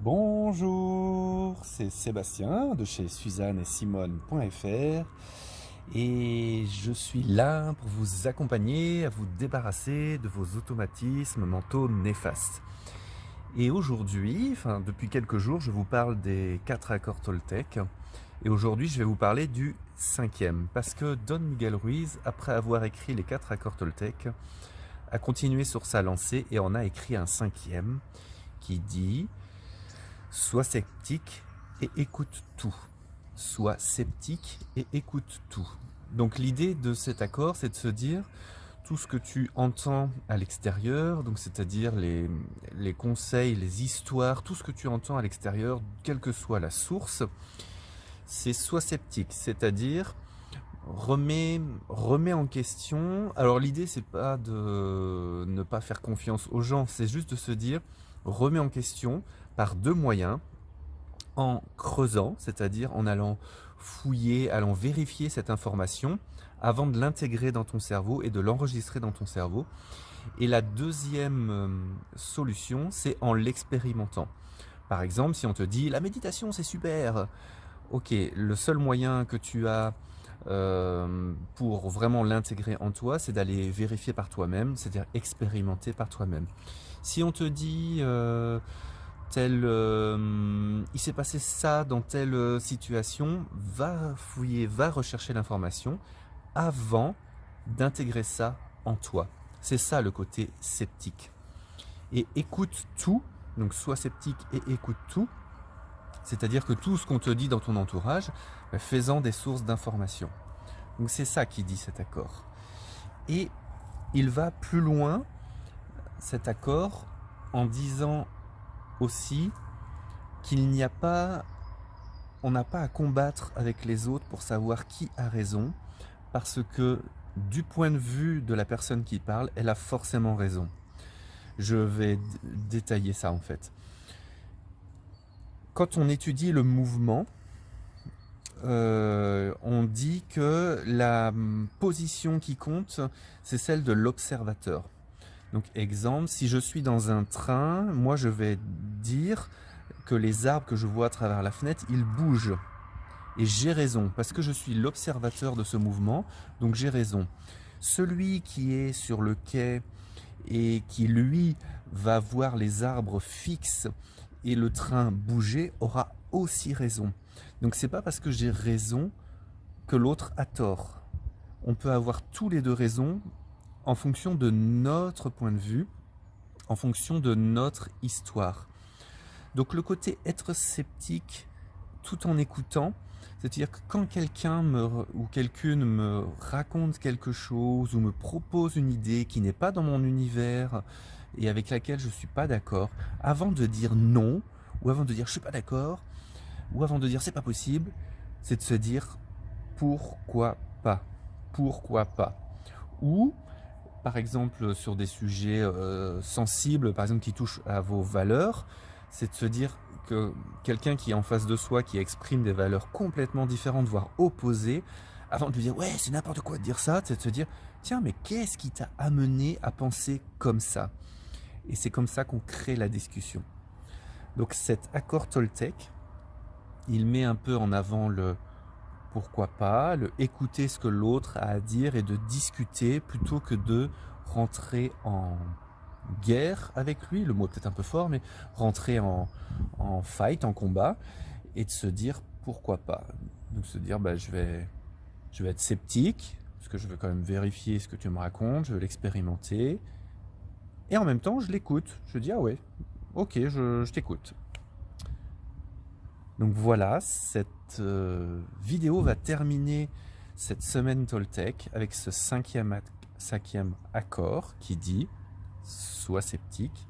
Bonjour, c'est Sébastien de chez Suzanne et Simone.fr et je suis là pour vous accompagner à vous débarrasser de vos automatismes mentaux néfastes. Et aujourd'hui, depuis quelques jours, je vous parle des 4 accords Toltec et aujourd'hui je vais vous parler du 5e parce que Don Miguel Ruiz, après avoir écrit les 4 accords Toltec, a continué sur sa lancée et en a écrit un 5e qui dit: sois sceptique et écoute tout. Sois sceptique et écoute tout. Donc l'idée de cet accord, c'est de se dire tout ce que tu entends à l'extérieur, donc c'est-à-dire les conseils, les histoires, tout ce que tu entends à l'extérieur, quelle que soit la source, c'est sois sceptique, c'est-à-dire remets en question. Alors l'idée, c'est pas de ne pas faire confiance aux gens, c'est juste de se dire remets en question par deux moyens: en creusant, c'est-à-dire en allant fouiller, allant vérifier cette information avant de l'intégrer dans ton cerveau et de l'enregistrer dans ton cerveau. Et la deuxième solution, c'est en l'expérimentant. Par exemple, si on te dit la méditation c'est super, ok, le seul moyen que tu as pour vraiment l'intégrer en toi, c'est d'aller vérifier par toi-même, c'est-à-dire expérimenter par toi-même. Si on te dit il s'est passé ça dans telle situation, va fouiller, va rechercher l'information avant d'intégrer ça en toi. C'est ça le côté sceptique. Et écoute tout, donc sois sceptique et écoute tout, c'est-à-dire que tout ce qu'on te dit dans ton entourage, fais-en des sources d'information. Donc c'est ça qui dit cet accord. Et il va plus loin, cet accord, en disant aussi qu'il n'y a pas, on n'a pas à combattre avec les autres pour savoir qui a raison, parce que du point de vue de la personne qui parle, elle a forcément raison. Je vais détailler ça en fait. Quand on étudie le mouvement, on dit que la position qui compte, c'est celle de l'observateur. Donc exemple, si je suis dans un train, moi je vais dire que les arbres que je vois à travers la fenêtre, ils bougent. Et j'ai raison, parce que je suis l'observateur de ce mouvement, donc j'ai raison. Celui qui est sur le quai et qui, lui, va voir les arbres fixes et le train bouger, aura aussi raison. Donc c'est pas parce que j'ai raison que l'autre a tort. On peut avoir tous les deux raison en fonction de notre point de vue, en fonction de notre histoire. Donc le côté être sceptique tout en écoutant, c'est-à-dire que quand quelqu'un ou quelqu'une me raconte quelque chose ou me propose une idée qui n'est pas dans mon univers et avec laquelle je ne suis pas d'accord, avant de dire non, ou avant de dire je suis pas d'accord, ou avant de dire c'est pas possible, c'est de se dire pourquoi pas, pourquoi pas. Ou par exemple sur des sujets sensibles, par exemple qui touchent à vos valeurs, c'est de se dire que quelqu'un qui est en face de soi, qui exprime des valeurs complètement différentes, voire opposées, avant de lui dire ouais c'est n'importe quoi de dire ça, c'est de se dire tiens mais qu'est-ce qui t'a amené à penser comme ça? Et c'est comme ça qu'on crée la discussion. Donc cet accord Toltec, il met un peu en avant le pourquoi pas, le écouter ce que l'autre a à dire et de discuter plutôt que de rentrer en guerre avec lui, le mot est peut-être un peu fort, mais rentrer en fight, en combat, et de se dire pourquoi pas. Donc se dire je vais être sceptique, parce que je veux quand même vérifier ce que tu me racontes, je veux l'expérimenter, et en même temps je l'écoute, je dis ah ouais, ok, je t'écoute. Donc voilà, cette vidéo va terminer cette semaine Toltec avec ce cinquième accord qui dit sois sceptique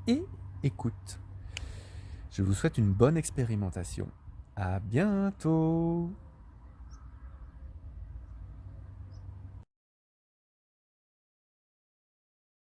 et écoute. Je vous souhaite une bonne expérimentation. À bientôt!